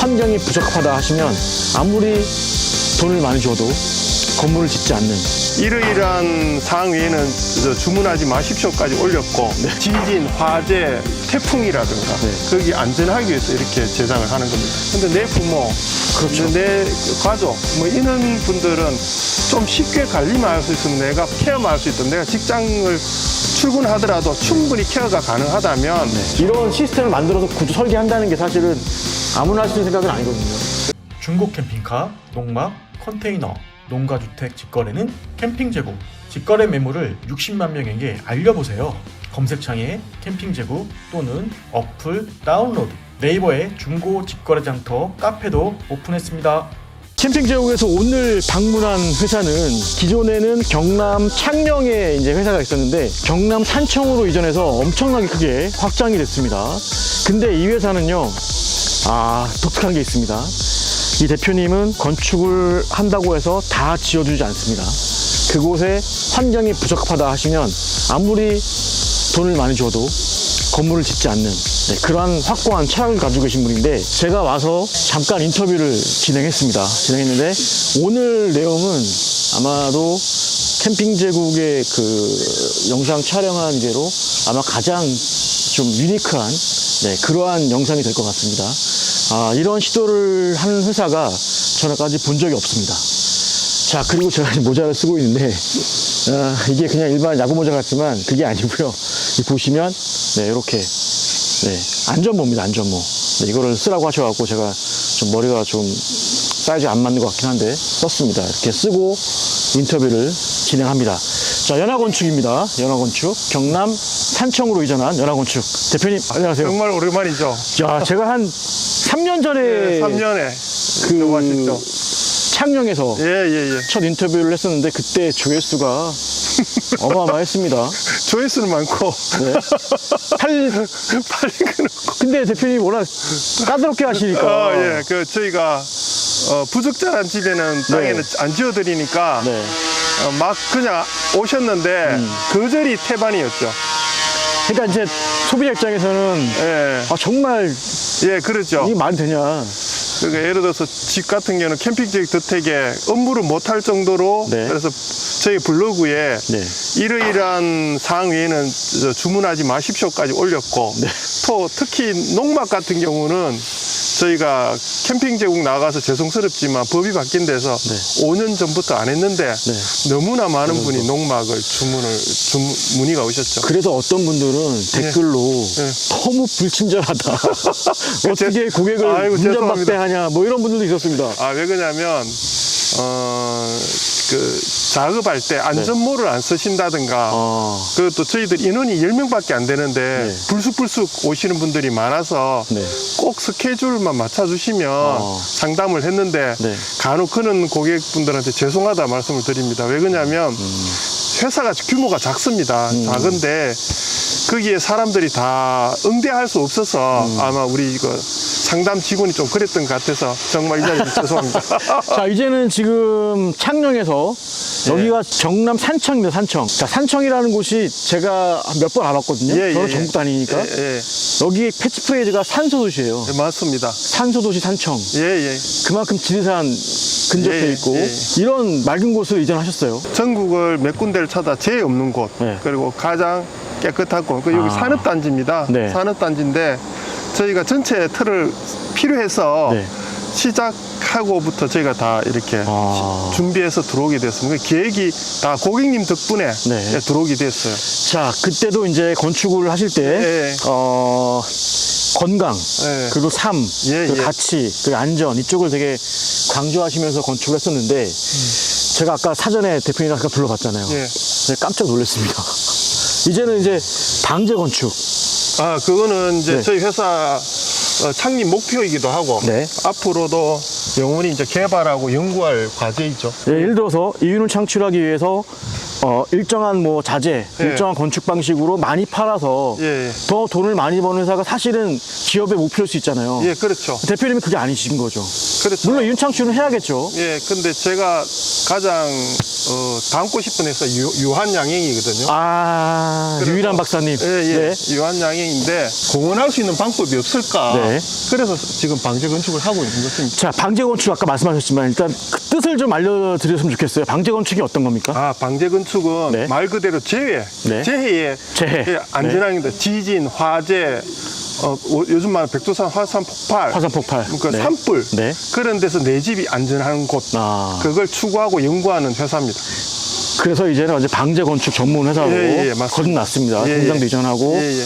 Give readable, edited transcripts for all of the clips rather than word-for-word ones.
환경이 부적합하다 하시면 아무리 돈을 많이 줘도 건물을 짓지 않는. 이러이러한 사항 외에는 주문하지 마십시오까지 올렸고 지진, 화재, 태풍이라든가 거기 안전하기 위해서 이렇게 제작을 하는 겁니다. 근데 내 부모, 그렇죠. 내 가족 뭐 이런 분들은 좀 쉽게 관리만 할 수 있으면 내가 케어만 할 수 있던 내가 직장을 출근하더라도 충분히 케어가 가능하다면 이런 시스템을 만들어서 구조 설계한다는 게 사실은 아무나 할 수 있는 생각은 아니거든요. 중고 캠핑카, 농막, 컨테이너, 농가주택 직거래는 캠핑 재고, 직거래 매물을 60만 명에게 알려보세요. 검색창에 캠핑 재고 또는 어플 다운로드, 네이버에 중고 직거래 장터 카페도 오픈했습니다. 캠핑 제국에서 오늘 방문한 회사는 기존에는 경남 창녕에 이제 회사가 있었는데 경남 산청으로 이전해서 엄청나게 크게 확장이 됐습니다. 근데 이 회사는요, 독특한 게 있습니다. 이 대표님은 건축을 한다고 해서 다 지어주지 않습니다. 그곳에 환경이 부적합하다 하시면 아무리 돈을 많이 줘도 건물을 짓지 않는 그러한 확고한 철학을 가지고 계신 분인데 제가 와서 잠깐 인터뷰를 진행했는데 오늘 내용은 아마도 캠핑 제국의 그 영상 촬영한 게로 아마 가장 좀 유니크한 그러한 영상이 될 것 같습니다. 이런 시도를 하는 회사가 저는까지 본 적이 없습니다. 자, 그리고 제가 지금 모자를 쓰고 있는데 이게 그냥 일반 야구 모자 같지만 그게 아니고요. 보시면 이렇게 안전모입니다. 안전모. 이거를 쓰라고 하셔갖고 제가 좀 머리가 좀 사이즈 안 맞는 것 같긴 한데 썼습니다. 이렇게 쓰고 인터뷰를 진행합니다. 자, 연하건축입니다. 연하건축. 경남 산청으로 이전한 연하건축. 대표님, 안녕하세요. 정말 오랜만이죠. 야, 제가 한 3년 전에 3년에 그 창녕에서 예. 첫 인터뷰를 했었는데 그때 조회수가 어마어마했습니다. 조회수는 많고 팔리는 근데 대표님 워낙 까다롭게 하시니까 예. 저희가 부적절한 집에는 땅에는 안 지어드리니까 막 그냥 오셨는데 거절이 태반이었죠. 그러니까 이제 소비자 입장에서는 정말 그렇죠. 이게 말이 되냐. 그러니까 예를 들어서 집 같은 경우는 캠핑지역 주택에 업무를 못할 정도로 그래서 저희 블로그에 이러이러한 사항 외에는 주문하지 마십시오까지 올렸고 또 특히 농막 같은 경우는 저희가 캠핑 제국 나가서 죄송스럽지만 법이 바뀐 데서 5년 전부터 안 했는데 너무나 많은 분이 농막을 문의가 오셨죠. 그래서 어떤 분들은 댓글로 너무 불친절하다. 어떻게 고객을 운전박대하냐 뭐 이런 분들도 있었습니다. 왜 그러냐면 작업할 때 안전모를 안 쓰신다든가 그것도 저희들 인원이 10명밖에 안 되는데 불쑥불쑥 오시는 분들이 많아서 꼭 스케줄만 맞춰주시면 상담을 했는데 간혹 그런 고객분들한테 죄송하다 말씀을 드립니다. 왜 그러냐면 회사가 규모가 작습니다. 작은데 거기에 사람들이 다 응대할 수 없어서 아마 우리 상담 직원이 좀 그랬던 것 같아서 정말 이 자리에서 죄송합니다. 자, 이제는 지금 창녕에서 여기가 경남 산청입니다. 산청. 자, 산청이라는 곳이 제가 몇 번 알았거든요. 저는 전국 다니니까. 여기 패치프레이즈가 산소도시예요. 맞습니다. 산소도시 산청. 그만큼 지리산 근접해 있고 이런 맑은 곳을 이전하셨어요. 전국을 몇 군데를 찾아 제일 없는 곳 그리고 가장 깨끗하고 여기 산업단지입니다. 산업단지인데 저희가 전체 틀을 필요해서 시작하고부터 저희가 다 이렇게 준비해서 들어오게 됐습니다. 계획이 다 고객님 덕분에 들어오게 됐어요. 자, 그때도 이제 건축을 하실 때 건강, 그리고 삶, 그리고 가치, 그리고 안전 이쪽을 되게 강조하시면서 건축을 했었는데 제가 아까 사전에 대표님이랑 아까 불러봤잖아요. 제가 깜짝 놀랐습니다. 이제는 이제 방제 건축. 그거는 이제 저희 회사 창립 목표이기도 하고 앞으로도 영원히 이제 개발하고 연구할 과제이죠. 예를 들어서 이윤을 창출하기 위해서 일정한 뭐 자재, 일정한 건축 방식으로 많이 팔아서 더 돈을 많이 버는 회사가 사실은 기업의 목표일 수 있잖아요. 그렇죠. 대표님은 그게 아니신 거죠. 그렇죠. 물론 이윤 창출은 해야겠죠. 근데 제가 가장 담고 싶은 해서 유한양행이거든요. 아, 그래서- 유일한 박사님. 예, 네. 유한양행인데 공헌할 수 있는 방법이 없을까? 네. 그래서 지금 방제 건축을 하고 있는 것입니다. 자, 방제 건축 아까 말씀하셨지만 일단 그 뜻을 좀 알려드렸으면 좋겠어요. 방제 건축이 어떤 겁니까? 아, 방제 건축은 네. 말 그대로 재해, 네. 재해의 재해. 예, 안전항입니다. 지진, 화재, 요즘 말하는 백두산 화산 폭발, 화산 폭발. 그러니까 네. 산불 네. 그런 데서 내 집이 안전한 곳 아. 그걸 추구하고 연구하는 회사입니다. 그래서 이제는 이제 방제 건축 전문 회사로 맞습니다. 거듭났습니다. 예, 예. 공장도 이전하고 예, 예.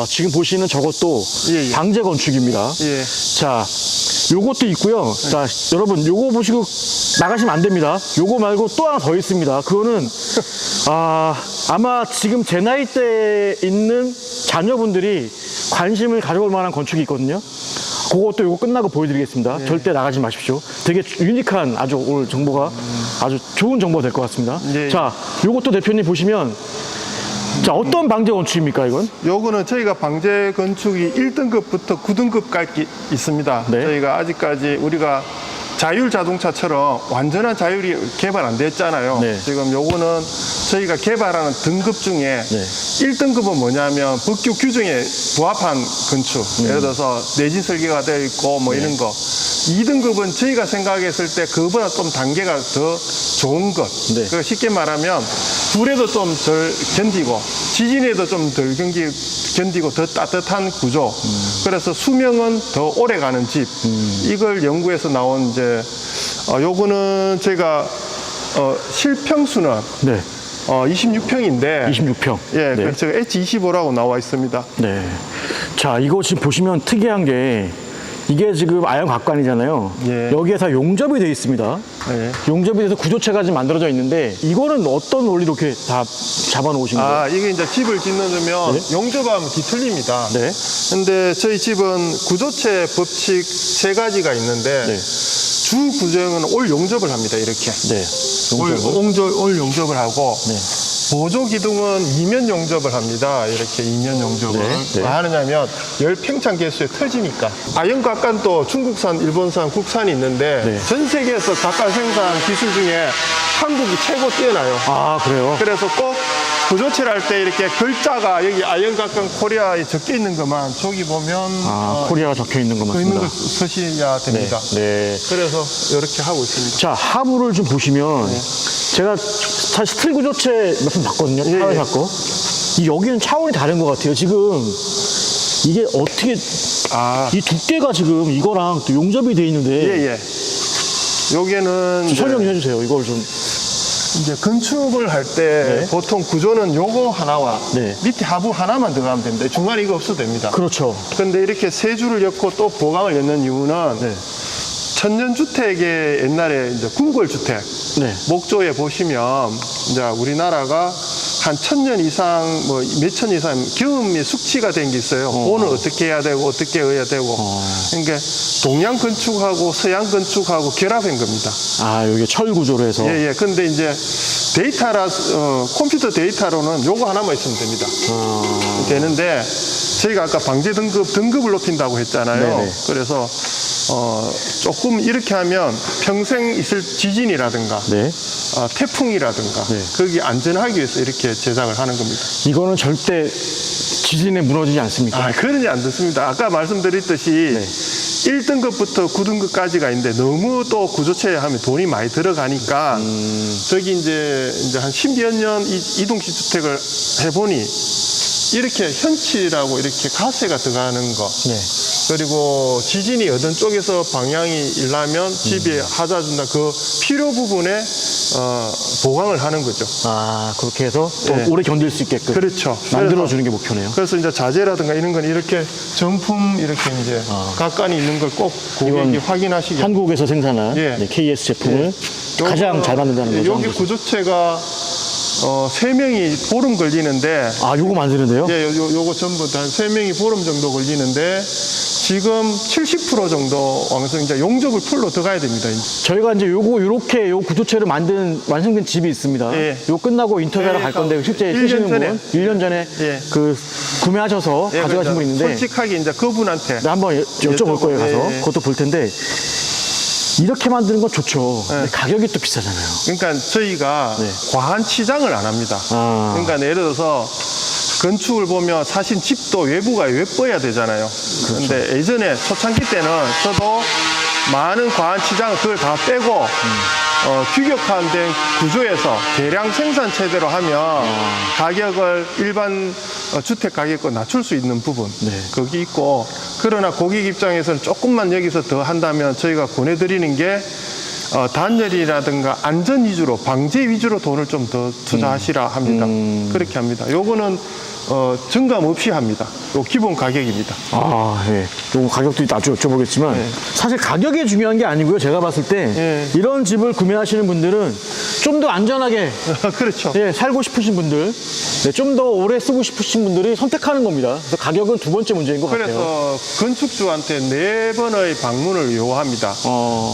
지금 보시는 저것도 예, 예. 방제 건축입니다. 예. 자, 요것도 있고요. 자, 여러분 요거 보시고 나가시면 안 됩니다. 요거 말고 또 하나 더 있습니다. 그거는 아마 지금 제 나이 때 있는 자녀분들이 관심을 가져볼 만한 건축이 있거든요. 그것도 요거 끝나고 보여드리겠습니다. 절대 나가지 마십시오. 되게 유니크한 아주 오늘 정보가 아주 좋은 정보가 될 것 같습니다. 예. 자, 요것도 대표님 보시면 자, 어떤 방제 건축입니까, 이건? 요거는 저희가 방제 건축이 1등급부터 9등급까지 있습니다. 네. 저희가 아직까지 우리가 자율 자동차처럼 완전한 자율이 개발 안 됐잖아요. 네. 지금 요거는 저희가 개발하는 등급 중에 네. 1등급은 뭐냐면 법규 규정에 부합한 건축. 예를 들어서 내진 설계가 되어 있고 뭐 이런 거. 2등급은 저희가 생각했을 때 그거보다 좀 단계가 더 좋은 것. 네. 그 쉽게 말하면 불에도 좀 덜 견디고 지진에도 좀 덜 견디고 더 따뜻한 구조. 그래서 수명은 더 오래 가는 집. 이걸 연구해서 나온 이제 요거는 제가 실평수는 네. 26평인데 26평. 예, 네. 그래서 H25라고 나와 있습니다. 네. 자, 이거 지금 보시면 특이한 게 이게 지금 아연각관이잖아요. 예. 여기에 다 용접이 되어 있습니다. 예. 용접이 돼서 구조체가 지금 만들어져 있는데 이거는 어떤 원리로 이렇게 다 잡아놓으신 거예요? 아, 이게 이제 집을 짓는다면 네. 용접하면 뒤틀립니다. 네. 근데 저희 집은 구조체 법칙 3가지가 있는데 네. 주 구조형은 올 용접을 합니다. 이렇게. 네. 용접을. 올 용접을 하고 네. 보조 기둥은 2면 용접을 합니다. 이렇게 2면 용접을. 네, 네. 왜 하느냐면 열 팽창 개수에 터지니까. 아연각관도 중국산, 일본산, 국산이 있는데 네. 전 세계에서 각각 생산 기술 중에 한국이 최고 뛰어나요. 아, 그래요? 그래서 꼭 구조체를 할 때 이렇게 글자가 여기 아연각관 코리아에 적혀 있는 것만 저기 보면 코리아가 적혀 있는 것 그 있는 맞습니다. 걸 쓰셔야 네. 됩니다. 네. 그래서 이렇게 하고 있습니다. 자, 하부를 좀 보시면 제가 사실 스틸 구조체 몇 번 봤거든요. 예, 차원이 예. 갖고. 여기는 차원이 다른 것 같아요. 지금 이게 어떻게 아, 이 두께가 지금 이거랑 또 용접이 돼 있는데 예, 예. 여기는 좀 설명 좀 해주세요. 이걸 좀. 이제 건축을 할 때 네. 보통 구조는 요거 하나와 네. 밑에 하부 하나만 들어가면 됩니다. 중간에 이거 없어도 됩니다. 그렇죠. 근데 이렇게 세 줄을 엮고 또 보강을 엮는 이유는 네. 천년주택의 옛날에 이제 궁궐주택 네. 목조에 보시면 이제 우리나라가 한 1000년 이상 뭐 몇천 이상 경험이 숙지가 된 게 있어요. 오늘 어떻게 해야 되고 어떻게 해야 되고. 그러니까 동양 건축하고 서양 건축하고 결합한 겁니다. 아, 여기 철 구조로 해서. 예, 예. 근데 이제 데이터라 컴퓨터 데이터로는 요거 하나만 있으면 됩니다. 되는데 저희가 아까 방제 등급을 높인다고 했잖아요. 네네. 그래서 조금 이렇게 하면 평생 있을 지진이라든가 네. 태풍이라든가 네. 거기 안전하기 위해서 이렇게 제작을 하는 겁니다. 이거는 절대 지진에 무너지지 않습니까? 아, 그러지 않습니다. 아까 말씀드렸듯이 네. 1등급부터 9등급까지가 있는데 너무 또 구조체에 하면 돈이 많이 들어가니까 저기 이제 한 10여 년 이동식 주택을 해보니 이렇게 현치라고 이렇게 가세가 들어가는 거. 네. 그리고 지진이 어떤 쪽에서 방향이 일라면 집에 하자 준다 그 필요 부분에 보강을 하는 거죠. 아, 그렇게 해서 또 네. 오래 견딜 수 있게끔 그렇죠. 만들어주는 게 목표네요. 그래서 이제 자재라든가 이런 건 이렇게 정품 이렇게 이제 각간이 있는 걸 꼭 고객이 이건 확인하시게. 한국에서 생산한 예. 네, KS 제품을 가장 잘 만든다는 거죠. 여기 한국에서. 구조체가 3명이 보름 걸리는데 아, 요거 만드는데요? 예, 요거 전부 다 3명이 보름 정도 걸리는데 지금 70% 정도 완성, 이제 용접을 풀로 들어가야 됩니다. 이제. 저희가 이제 요렇게 요 구조체를 완성된 집이 있습니다. 예. 요 끝나고 인터뷰하러 예, 갈 건데 실제 1년 쓰시는 전에. 분 1년 전에 예. 그 구매하셔서 예, 가져가신 그래서 분 있는데 솔직하게 이제 그분한테 네, 한번 여쭤볼 거예요, 가서. 예, 예. 그것도 볼 텐데 이렇게 만드는 건 좋죠. 네. 근데 가격이 또 비싸잖아요. 그러니까 저희가 네. 과한 치장을 안 합니다. 아. 그러니까 예를 들어서 건축을 보면 사실 집도 외부가 예뻐야 되잖아요. 그런데 예전에 초창기 때는 저도 많은 과한 치장을 그걸 다 빼고 규격화된 구조에서 대량 생산 체대로 하면 가격을 일반 주택 가격과 낮출 수 있는 부분 네. 거기 있고, 그러나 고객 입장에서는 조금만 여기서 더 한다면 저희가 권해드리는 게 단열이라든가 안전 위주로, 방제 위주로 돈을 좀 더 투자하시라 합니다. 그렇게 합니다. 요거는 증감 없이 합니다. 요 기본 가격입니다. 아, 예. 요 가격도 나중에 여쭤보겠지만 네. 사실 가격이 중요한 게 아니고요. 제가 봤을 때 예. 이런 집을 구매하시는 분들은 좀 더 안전하게 그렇죠. 예, 살고 싶으신 분들, 네, 좀 더 오래 쓰고 싶으신 분들이 선택하는 겁니다. 그래서 가격은 두 번째 문제인 것 같아요. 그래서 건축주한테 4번의 방문을 요합니다.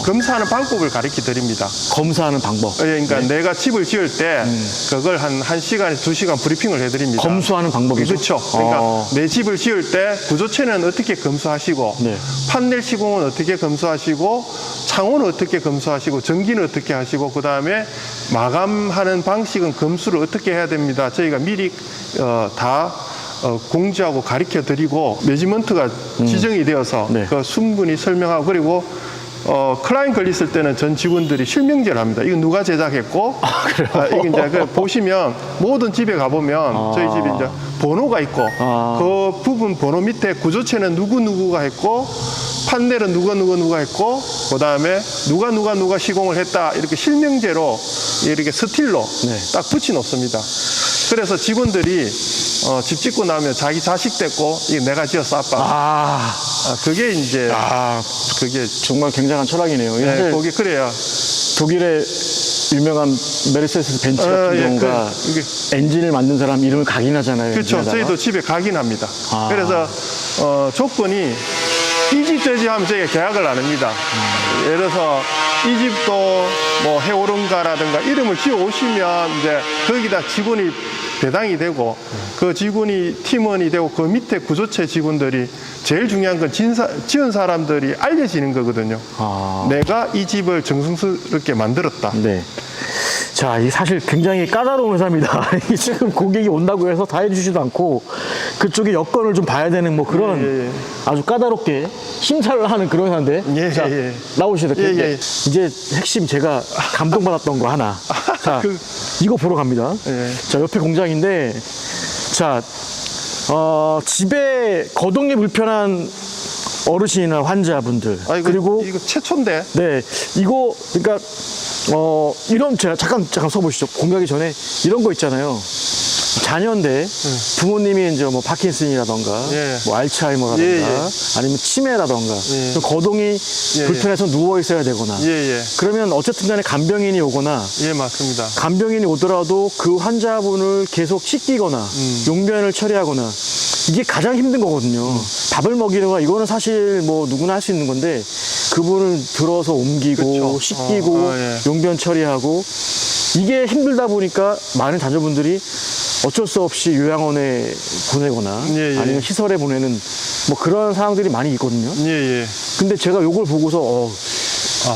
검사하는 방법을 가르쳐 드립니다. 검사하는 방법. 그러니까 내가 집을 지을 때 그걸 한 1시간에서 2시간 브리핑을 해드립니다. 검수하는 방법이죠. 그렇죠. 그러니까 내 집을 지을 때 구조체는 어떻게 검수하시고, 네. 판넬 시공은 어떻게 검수하시고, 창호는 어떻게 검수하시고, 전기는 어떻게 하시고, 그 다음에 마감하는 방식은 검수를 어떻게 해야 됩니다. 저희가 미리 다 공지하고 가르쳐 드리고 매지먼트가 지정이 되어서 네. 그 충분히 설명하고, 그리고 클라인 걸렸을 때는 전 직원들이 실명제를 합니다. 이거 누가 제작했고, 그래요? 이게 이제 그 보시면 모든 집에 가보면 저희 집에 이제 번호가 있고, 그 부분 번호 밑에 구조체는 누구누구가 했고, 판넬은 누가 했고, 그 다음에 누가 시공을 했다, 이렇게 실명제로 이렇게 스틸로 네. 딱 붙여 놓습니다. 그래서 직원들이 집 짓고 나면 자기 자식 됐고, 이게 내가 지었어, 아빠. 그게 이제 그게 정말 굉장한 철학이네요. 네, 사실 거기 그래야 독일의 유명한 메르세데스 벤츠 같은 경우가 이게 엔진을 만든 사람 이름을 각인하잖아요. 그렇죠. 엔진에다가. 저희도 집에 각인합니다. 그래서 조건이 이 집 저 집 하면 저희가 계약을 나눕니다. 예를 들어서 이 집도 뭐 해오른가라든가 이름을 지어 오시면 이제 거기다 직원이 배당이 되고, 그 직원이 팀원이 되고, 그 밑에 구조체 직원들이 제일 중요한 건 지은 사람들이 알려지는 거거든요. 내가 이 집을 정성스럽게 만들었다. 네. 자, 이 사실 굉장히 까다로운 회사입니다. 이게 지금 고객이 온다고 해서 다 해주지도 않고 그쪽에 여건을 좀 봐야 되는 뭐 그런 아주 까다롭게 심사를 하는 그런 회사인데. 자, 나오시죠. 이제 핵심 제가 감동받았던 거 하나. 자, 이거 보러 갑니다. 자, 옆에 공장인데, 자, 집에 거동이 불편한 어르신이나 환자분들. 그리고 이거 최초인데. 네, 이거 그러니까 이런 제가 잠깐 써보시죠. 공개하기 전에 이런 거 있잖아요. 자녀인데 부모님이 이제 뭐 파킨슨이라던가 뭐 알츠하이머라던가 아니면 치매라던가 거동이 불편해서 누워 있어야 되거나 그러면 어쨌든 간에 간병인이 오거나 맞습니다. 간병인이 오더라도 그 환자분을 계속 씻기거나 용변을 처리하거나 이게 가장 힘든 거거든요. 밥을 먹이는 거 이거는 사실 뭐 누구나 할 수 있는 건데 그분을 들어서 옮기고 씻기고 용변 처리하고 이게 힘들다 보니까 많은 자녀분들이 어쩔 수 없이 요양원에 보내거나 아니면 시설에 보내는 뭐 그런 상황들이 많이 있거든요. 근데 제가 요걸 보고서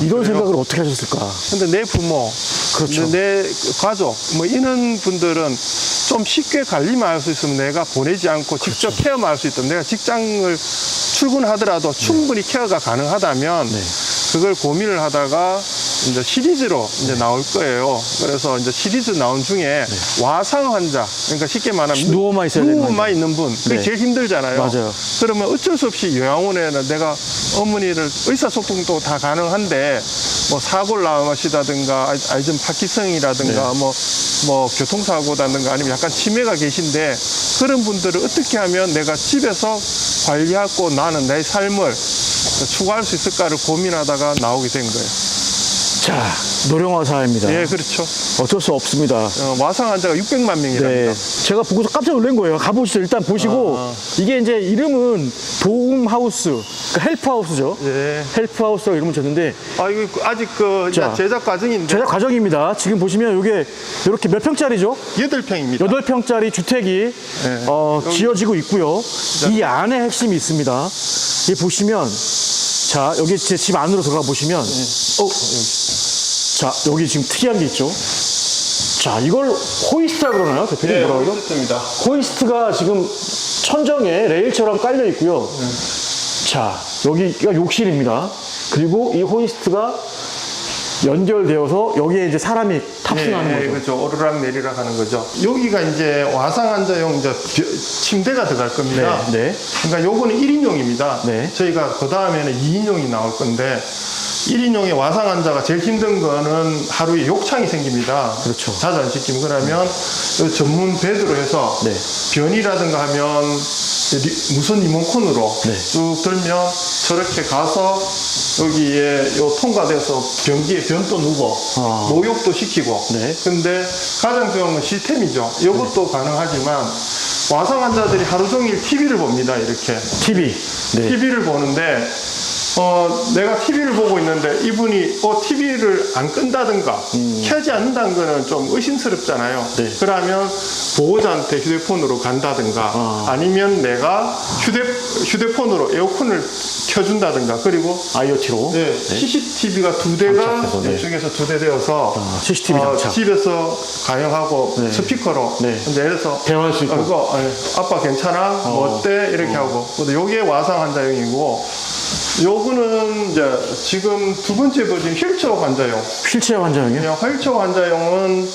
이런 생각을 어떻게 하셨을까? 근데 내 부모, 그렇죠. 내 가족, 뭐 이런 분들은 좀 쉽게 관리만 할 수 있으면 내가 보내지 않고 직접 케어만 할 수 있다면, 내가 직장을 출근하더라도 충분히 케어가 가능하다면 그걸 고민을 하다가 이제 시리즈로 이제 나올 거예요. 그래서 이제 시리즈 나온 중에 와상 환자, 그러니까 쉽게 말하면 누워만 있어야 되는 누워만 있는 분, 그게 제일 힘들잖아요. 맞아요. 그러면 어쩔 수 없이 요양원에는 내가 어머니를 의사소통도 다 가능한데 뭐 사고를 나시다든가 아이즘 파키성이라든가 뭐 교통사고라든가 아니면 약간 치매가 계신데 그런 분들을 어떻게 하면 내가 집에서 관리하고 나는 내 삶을 추구할 수 있을까를 고민하다가 나오게 된 거예요. 자, 노령화사입니다. 예, 그렇죠. 어쩔 수 없습니다. 와상 환자가 600만 명이랍니다. 제가 보고서 깜짝 놀란 거예요. 가보시죠. 일단 보시고 이게 이제 이름은 도움하우스, 그러니까 헬프하우스죠. 헬프하우스라고 이름을 줬는데 이거 아직 그 제작 과정인데. 제작 과정입니다. 지금 보시면 이게 이렇게 몇 평짜리죠? 8평입니다. 8평짜리 주택이 지어지고 있고요. 이 안에 핵심이 있습니다. 이 보시면 자, 여기 제 집 안으로 들어가 보시면, 자, 여기 지금 특이한 게 있죠. 자, 이걸 호이스트라 그러나요? 대표님 네, 뭐라고 그러죠? 호이스트입니다. 호이스트가 지금 천정에 레일처럼 깔려 있고요. 자, 여기가 욕실입니다. 그리고 이 호이스트가 연결되어서 여기에 이제 사람이 탑승하는 거죠. 그렇죠. 오르락 내리락 하는 거죠. 여기가 이제 와상 환자용 이제 침대가 들어갈 겁니다. 네, 네. 그러니까 요거는 1인용입니다. 네. 저희가 그 다음에는 2인용이 나올 건데 1인용의 와상 환자가 제일 힘든 거는 하루에 욕창이 생깁니다. 그렇죠. 자주 안 시키면 그러면 요 전문 베드로 해서 네. 변이라든가 하면 무선 리모컨으로 네. 쭉 들면 저렇게 가서 여기에 요 통과돼서 변기에 변도 누고 목욕도 시키고. 네. 근데 가장 중요한 건 시스템이죠. 이것도 가능하지만 와상 환자들이 하루 종일 TV를 봅니다. 이렇게 TV. 네. TV를 보는데 내가 TV를 보고 있는데 이분이 TV를 안 끈다든가 켜지 않는다는 거는 좀 의심스럽잖아요. 네. 그러면 보호자한테 휴대폰으로 간다든가 아니면 내가 휴대폰으로 에어컨을 켜준다든가 그리고 IoT로. 네, CCTV가 두 대가 장착해서, 네. 이쪽에서 두 대 되어서 CCTV 장착. 집에서 가용하고 네. 스피커로 네. 이제 이래서 대화할 수 있고. 그거 아빠 괜찮아? 뭐 어때? 이렇게 하고. 근데 요게 와상 환자용이고 요거는 이제 지금 두 번째 버전 휠체어 환자용. 휠체어 환자용이요? 그냥 휠체어 환자용은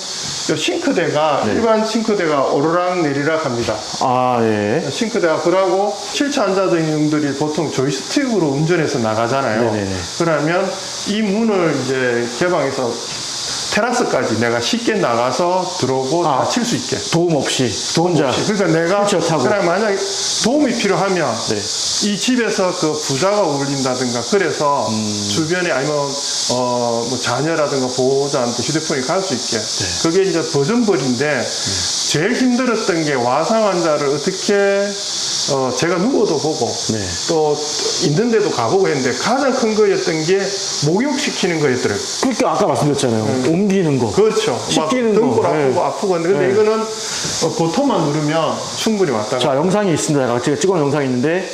요 싱크대가 네. 일반 싱크대가 오르락 내리락 합니다. 아, 예. 싱크대가 그러고 휠체어 환자들이 보통 조이스틱으로 운전해서 나가잖아요. 네네네. 그러면 이 문을 이제 개방해서 테라스까지 내가 쉽게 나가서 들어오고 다칠 수 있게. 도움 없이. 혼자. 그러니까 내가 휠체어 타고. 그냥 만약에 도움이 필요하면 네. 이 집에서 그 부자가 울린다든가 그래서 주변에 아니면 뭐 자녀라든가 보호자한테 휴대폰이 갈 수 있게. 그게 이제 버전벌인데 제일 힘들었던 게 와상 환자를 어떻게 제가 누워도 보고 네. 또 있는 데도 가보고 했는데 가장 큰 거였던 게 목욕시키는 거였더라고요. 그러니까 아까 말씀드렸잖아요. 옮기는 거. 그렇죠. 씻기는 등골 거. 아프고 네. 아프고 근데 네. 이거는 버튼만 누르면 충분히 왔다가 자, 영상이 있습니다. 제가 찍어놓은 영상이 있는데.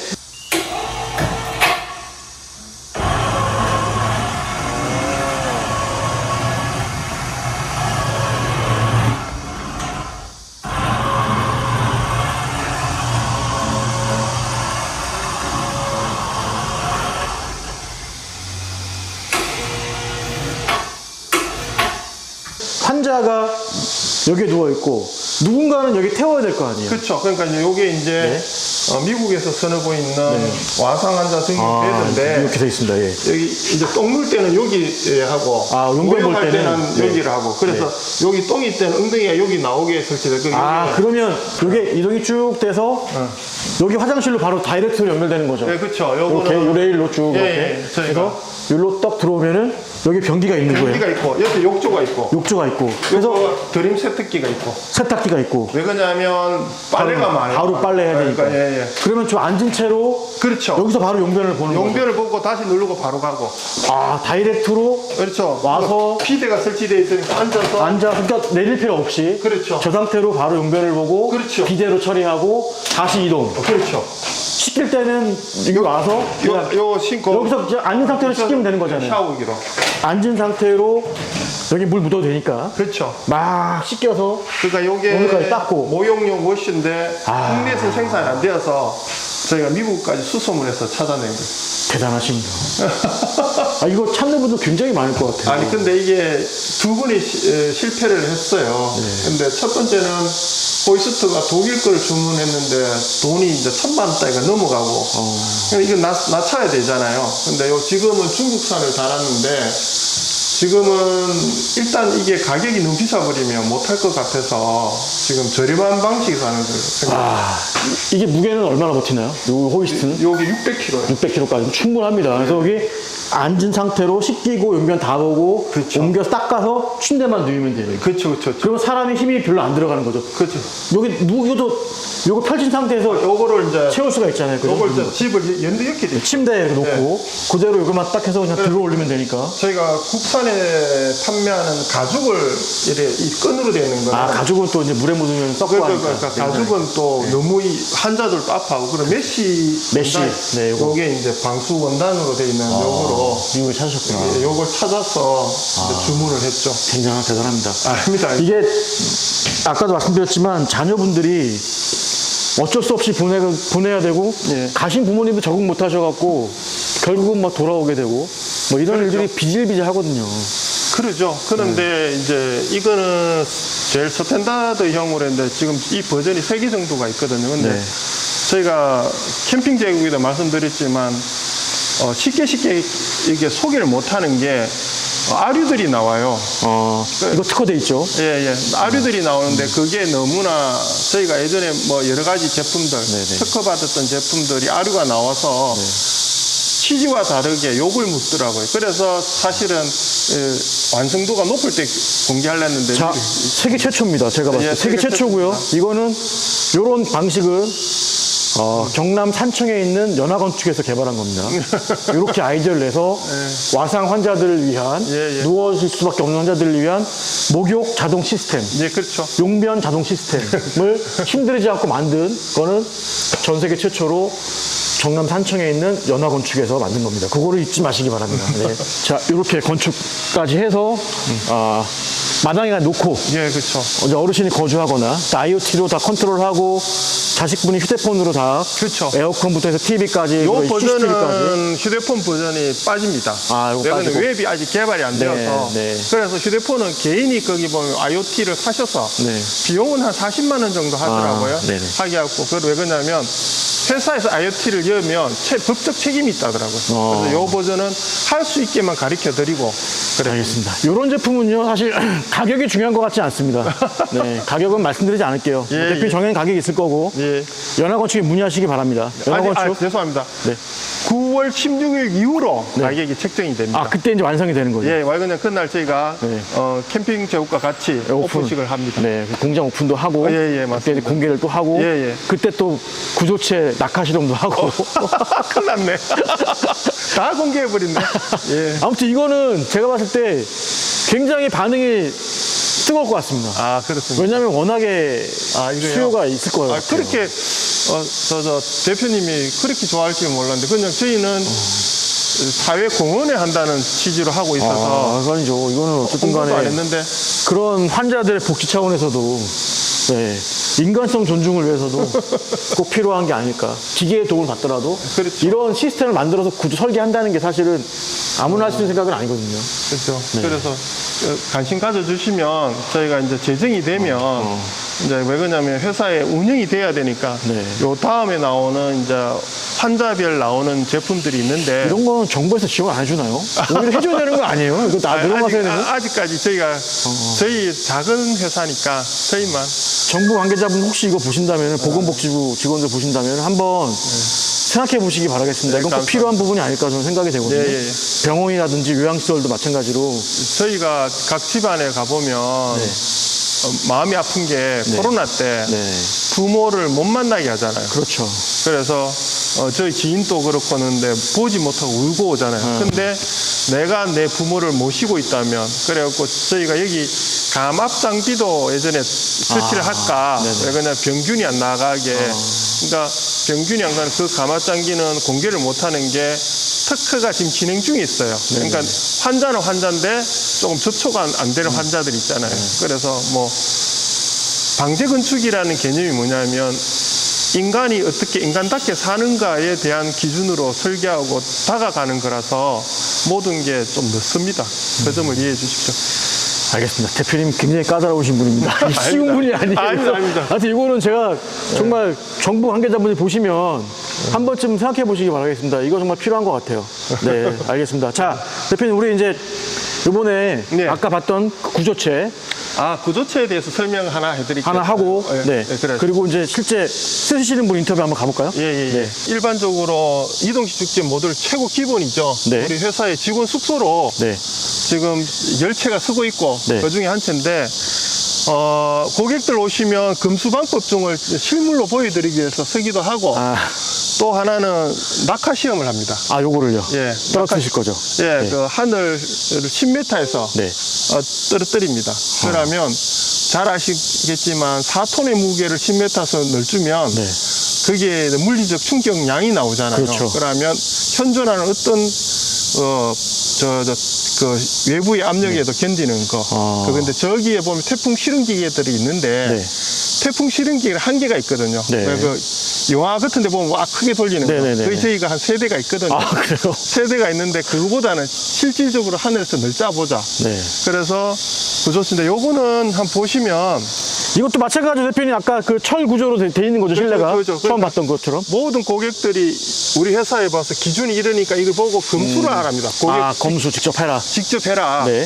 환자가 여기에 누워있고, 누군가는 여기 태워야 될 거 아니에요? 그렇죠. 그러니까 이제 요게 이제 미국에서 선호고 있는 와상 환자 등용 베드인데 이렇게 돼 있습니다. 예. 여기 이제 똥 눌 때는 여기 하고 용변 볼 목욕할 때는 네. 여기를 하고 그래서 여기 똥이 때는 엉덩이가 여기 나오게 설치돼. 그러면 이게 이동이 쭉 돼서 여기 화장실로 바로 다이렉트로 연결되는 거죠? 네, 그렇죠. 이렇게 요 레일로 쭉 예, 이렇게 예, 저희가. 해서 여기로 딱 들어오면은 여기 변기가 있는 변기가 거예요. 있고 옆에 욕조가 있고 욕조가 있고 그래서 그래서 드림 세탁기가 있고 세탁기가 있고 왜 그러냐면 빨래가 많아요. 바로 빨래해야 되니까. 그러니까, 예, 예. 그러면 저 앉은 채로 그렇죠. 여기서 바로 용변을 보는 거죠. 용변을 보고 다시 누르고 바로 가고. 다이렉트로 그렇죠. 와서 피대가 설치되어 있으니까 앉아서 그러니까 내릴 필요 없이 그렇죠. 저 상태로 바로 용변을 보고 그렇죠. 비대로 처리하고 다시 이동. 그렇죠. 씻길 때는 여기 와서 그냥 요 신고 여기서 그냥 앉은 상태로 씻기면 되는 거잖아요. 샤워기로. 앉은 상태로 여기 물 묻어도 되니까 그렇죠. 막 씻겨서 그러니까 요게 오늘까지 닦고. 모욕용 워시인데 국내에서 생산이 안 되어서 저희가 미국까지 수소문해서 찾아낸 거예요. 대단하십니다. 이거 찾는 분도 굉장히 많을 것 같아요. 아니 근데 이게 두 분이 실패를 했어요. 근데 첫 번째는 호이스트가 독일 거를 주문했는데 돈이 이제 1,000만 원대가 넘어가고 이거 낮춰야 되잖아요. 근데 지금은 중국산을 달았는데 지금은 일단 이게 가격이 너무 비싸버리면 못할 것 같아서 지금 저렴한 방식에서 하는 거예요. 이게 무게는 얼마나 버티나요? 요 호이스트는? 여기 600kg. 600kg까지 충분합니다. 그래서 여기 앉은 상태로 씻기고 용변 다 보고 그렇죠. 옮겨서 닦아서 침대만 누우면 돼요. 그렇죠, 그렇죠. 그러면 사람이 힘이 별로 안 들어가는 거죠. 그렇죠. 여기 누워도 요거 펼친 상태에서 요거를 이제 채울 수가 있잖아요. 그죠? 요걸 이제 집을 연도 이렇게 돼. 침대에 이렇게 놓고 그대로 이것만 딱 해서 그냥 들어 올리면 되니까. 저희가 국산에 판매하는 가죽을 이렇게 이 끈으로 되어 있는 거는 아, 가죽은 또 이제 물에 묻으면 썩고 하니까. 그러니까 가죽은 또 너무 이 환자들도 아파하고 그런 메쉬 원단, 네, 요거. 요게 이제 방수 원단으로 되어 있는 요거로 미국에 찾으셨구나. 요걸 찾아서 이제 주문을 했죠. 굉장히 대단합니다. 아닙니다. 이게 아까도 말씀드렸지만 자녀분들이 어쩔 수 없이 보내야 되고 예. 가신 부모님도 적응 못 하셔갖고 결국은 막 돌아오게 되고 뭐 이런 일들이 비질비질 하거든요. 그러죠. 그런데 이제 이거는 제일 스탠다드형으로 했는데 지금 이 버전이 3개 정도가 있거든요. 근데 네. 저희가 캠핑 제국에도 말씀드렸지만 쉽게 이게 소개를 못 하는 게 아류들이 나와요. 이거 특허돼 있죠. 예. 아류들이 나오는데 그게 너무나 저희가 예전에 뭐 여러 가지 제품들, 네네. 특허받았던 제품들이 아류가 나와서 취지와 다르게 욕을 묻더라고요. 그래서 사실은 완성도가 높을 때 공개하려는데 자, 세계 최초입니다. 제가 봤을 때. 예, 세계 세계 최초고요. 이거는 이런 방식은 경남 산청에 있는 연화건축에서 개발한 겁니다. 이렇게 아이디어를 내서 와상 환자들을 위한 예. 누워질 수밖에 없는 환자들을 위한 목욕 자동 시스템, 예, 그렇죠. 용변 자동 시스템을 힘들이지 않고 만든 거는 전 세계 최초로 경남 산청에 있는 연화건축에서 만든 겁니다. 그거를 잊지 마시기 바랍니다. 네. 자, 이렇게 건축까지 해서 마당에 놓고 예, 그렇죠. 이제 어르신이 거주하거나 IoT로 다 컨트롤하고 자식분이 휴대폰으로 다 그렇죠. 에어컨부터 해서 TV까지 요 CCTV까지. 버전은 휴대폰 버전이 빠집니다. 아, 요거 왜냐면 빠지고. 웹이 아직 개발이 안 되어서. 네. 그래서 휴대폰은 개인이 거기 보면 IoT를 사셔서 네. 비용은 한 40만 원 정도 하더라고요. 아, 네네. 하게 하고. 그걸 왜 그러냐면 회사에서 IoT를 열면 법적 책임이 있다더라고요. 그래서 요 버전은 할 수 있게만 가르쳐 드리고. 그래. 알겠습니다. 이런 제품은요, 사실 가격이 중요한 것 같지 않습니다. 네, 가격은 말씀드리지 않을게요. 예, 대표님 예. 정해진 가격이 있을 거고 예. 연화건축에 문의하시기 바랍니다. 연화건축. 죄송합니다. 네. 9월 16일 이후로 네. 가격이 책정이 됩니다. 아, 그때 이제 완성이 되는 거죠. 예, 그냥 그날 저희가 네. 캠핑 제국과 같이 오픈식을 합니다. 네, 공장 오픈도 하고, 예, 맞습니다. 그때 이제 공개를 또 하고, 예. 그때 또 구조체 낙하 실험도 하고. 큰일 났네. 다 공개해버렸네. 예. 아무튼 이거는 제가 봤을 때 굉장히 반응이 뜨거울 것 같습니다. 아, 그렇습니다. 왜냐하면 워낙에 이거요? 수요가 있을 거예요. 아, 그렇게, 대표님이 그렇게 좋아할지 몰랐는데, 그냥 저희는 사회 공헌에 한다는 취지로 하고 있어서. 그건죠. 이거는 어쨌든 홍보도 안 간에 했는데. 그런 환자들의 복지 차원에서도 네, 인간성 존중을 위해서도 꼭 필요한 게 아닐까. 기계의 도움을 받더라도 그렇죠. 이런 시스템을 만들어서 구조 설계한다는 게 사실은 아무나 할 수 있는 생각은 아니거든요. 그렇죠. 네. 그래서 관심 가져주시면 저희가 이제 재정이 되면 이제 왜 그러냐면 회사에 운영이 돼야 되니까 네. 요 다음에 나오는 이제 환자별 나오는 제품들이 있는데 이런 거는 정부에서 지원 안 해주나요? 오히려 해줘야 되는 거 아니에요? 이거 다 늘어나서야 되는 거? 아직까지 저희가 저희 작은 회사니까 저희만 정부 관계자분 혹시 이거 보신다면, 보건복지부 직원들 보신다면 한번 생각해 보시기 바라겠습니다. 이건 꼭 감사합니다. 필요한 부분이 아닐까 저는 생각이 되거든요. 예. 병원이라든지 요양시설도 마찬가지로. 저희가 각 집안에 가보면 마음이 아픈 게 코로나 때 네. 부모를 못 만나게 하잖아요. 그렇죠. 그래서 저희 지인도 그렇고는데 보지 못하고 울고 오잖아요. 근데 내가 내 부모를 모시고 있다면 그래갖고 저희가 여기 감압 장비도 예전에 설치를 할까. 네네. 왜 그냥 병균이 안 나가게. 그러니까 병균이 안 가는 그 감압 장비는 공개를 못하는 게 특허가 지금 진행 중에 있어요. 그러니까 환자는 환자인데 조금 접촉 안 되는 환자들 있잖아요. 그래서 뭐 방제 건축이라는 개념이 뭐냐면 인간이 어떻게 인간답게 사는가에 대한 기준으로 설계하고 다가가는 거라서 모든 게 좀 늦습니다. 그 점을 이해해 주십시오. 알겠습니다. 대표님 굉장히 까다로우신 분입니다. 쉬운 분이 아니에요. 아닙니다. 하여튼 이거는 제가 정말 정부 관계자분이 보시면 한 번쯤 생각해 보시기 바라겠습니다. 이거 정말 필요한 것 같아요. 네, 알겠습니다. 자, 대표님 우리 이제 이번에 네. 아까 봤던 그 구조체 구조체에 대해서 설명 하나 해드릴게요. 하나 하고, 네. 그래. 그리고 이제 실제 쓰시는 분 인터뷰 한번 가볼까요? 예. 네. 일반적으로 이동식 축제 모듈 최고 기본이죠. 네. 우리 회사의 직원 숙소로 네. 지금 10채가 쓰고 있고 네. 그 중에 한 채인데 고객들 오시면 금수방법 등을 실물로 보여드리기 위해서 쓰기도 하고 또 하나는 낙하 시험을 합니다. 요거를요? 예, 떨어뜨리실 거죠? 예, 그 하늘 10m에서 네. 떨어뜨립니다. 그러면 잘 아시겠지만 4톤의 무게를 10m에서 넣어주면 네. 그게 물리적 충격량이 나오잖아요. 그렇죠. 그러면 현존하는 어떤 그 외부의 압력에도 견디는 거. 그런데 저기에 보면 태풍 실험 기계들이 있는데 네. 태풍 실험 기계가 한계가 있거든요. 네. 그 영화 같은 데 보면 와 크게 돌리는 거. 네네네. 그게 저희가 한 3대가 있거든요. 그래요? 3대가 있는데 그거보다는 실질적으로 하늘에서 넓자보자. 네. 그래서 구조인데 요거는 한번 보시면 이것도 마찬가지로 대표님 아까 그 철 구조로 돼 있는 거죠, 실내가? 그렇죠. 처음 봤던 것처럼? 모든 고객들이 우리 회사에 봐서 기준이 이러니까 이걸 보고 검수를 하랍니다. 고객 검수 직접 해라. 직접 해라. 네.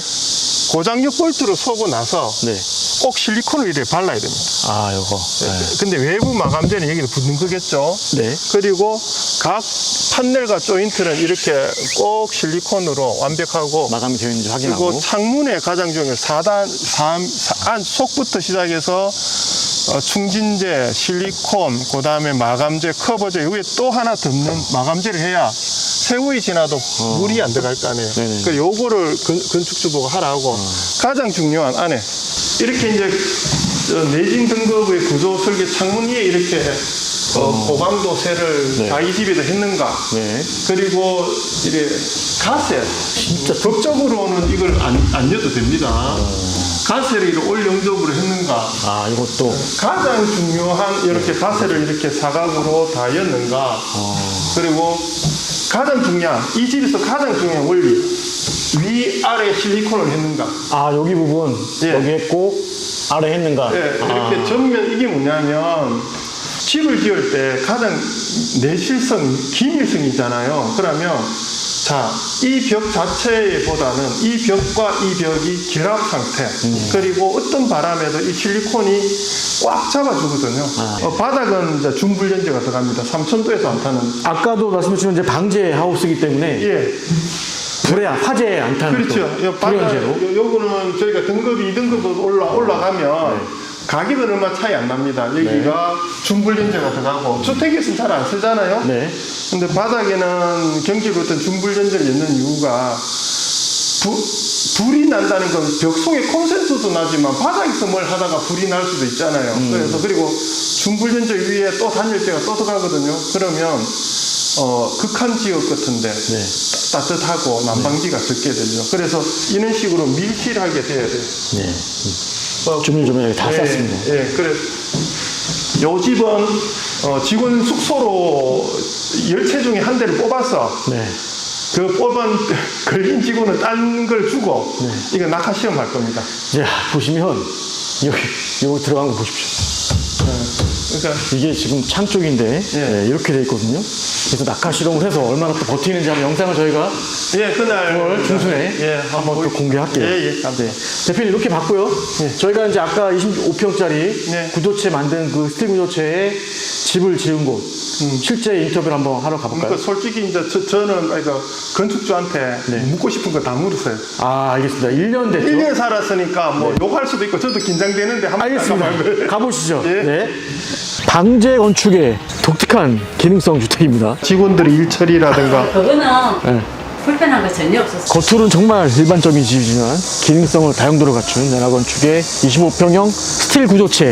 고장력 볼트를 쏘고 나서 네. 꼭 실리콘을 이렇게 발라야 됩니다. 요거. 네. 근데 외부 마감재는 여기도 붙는 거겠죠. 네. 그리고 각 판넬과 조인트는 이렇게 꼭 실리콘으로 완벽하고 마감이 되어 있는지 확인하고. 그리고 창문의 가장 중요한 4단, 안 속부터 시작해서 충진재, 실리콘, 그 다음에 마감재, 커버재, 위에 또 하나 덮는 마감재를 해야 세월이 지나도 물이 안 들어갈 거 아니에요. 네네. 그러니까 요거를 건축주보고 하라고. 가장 중요한 안에 이렇게 이제 내진 등급의 구조 설계 창문 위에 이렇게 고강도 세를 네. 자기 집에도 했는가. 네. 그리고 이래 가세. 진짜 법적으로는 이걸 안 넣어도 됩니다. 가세를 이렇게 올 영접으로 했는가. 이것도. 가장 중요한 이렇게 가세를 이렇게 사각으로 다 였는가. 그리고 가장 중요한 이 집에서 가장 중요한 원리. 위아래 실리콘을 했는가. 여기 부분. 예. 여기 했고, 아래 했는가. 네, 이렇게 전면 이게 뭐냐면 집을 지을 때 가장 내실성, 기밀성이 있잖아요. 그러면 자, 이 벽 자체보다는 이 벽과 이 벽이 결합 상태 그리고 어떤 바람에도 이 실리콘이 꽉 잡아주거든요. 바닥은 이제 준불연제가 들어갑니다. 3000도에서 안 타는. 아까도 말씀하신 이제 방제 하우스이기 때문에 예. 불에 화재에 안 타는 그렇죠. 요 바닥, 불연제로. 요거는 저희가 등급이 2등급으로 올라가면 가격은 얼마 차이 안 납니다. 여기가 준불연제가 들어가고 주택에서는 잘 안 쓰잖아요. 네. 근데 바닥에는 경기로 어떤 준불연제를 넣는 이유가 불이 난다는 건 벽 속에 콘센서도 나지만 바닥에서 뭘 하다가 불이 날 수도 있잖아요. 그래서 그리고 준불연제 위에 또 단열재가 또 들어가거든요. 그러면 극한 지역 같은데 따뜻하고 난방비가 적게 되죠. 그래서 이런 식으로 밀실하게 돼야 돼요. 네. 조밀조밀하게 다 쌌습니다. 예, 그래. 요 집은 직원 숙소로 10채 중에 한 대를 뽑아서 네. 그 뽑은 걸린 직원은 딴 걸 주고 이거 낙하 시험 할 겁니다. 자, 보시면 여기 들어간 거 보십시오. 그러니까 이게 지금 창 쪽인데 네, 이렇게 돼 있거든요. 그래서 낙하 실험을 해서 얼마나 또 버티는지 한번 영상을 저희가 그날 9월 중순에 한번 또 공개할게요. 네. 대표님 이렇게 봤고요. 저희가 이제 아까 25평짜리 구조체 만든 그 스틸 구조체에 집을 지은 곳 실제 인터뷰를 한번 하러 가볼까요? 그러니까 솔직히 이제 저는 그러니까 건축주한테 묻고 싶은 거 다 물었어요. 알겠습니다. 1년 됐죠? 1년 살았으니까 뭐 욕할 수도 있고 저도 긴장되는데 한번 알겠습니다. 가보시죠. 네. 방제 건축의 독특한 기능성 주택입니다. 직원들의 일 처리라든가 그거는 불편한 거 전혀 없었어요. 겉으로는 정말 일반적인 집이지만 기능성을 다용도로 갖춘 연화 건축의 25평형 스틸 구조체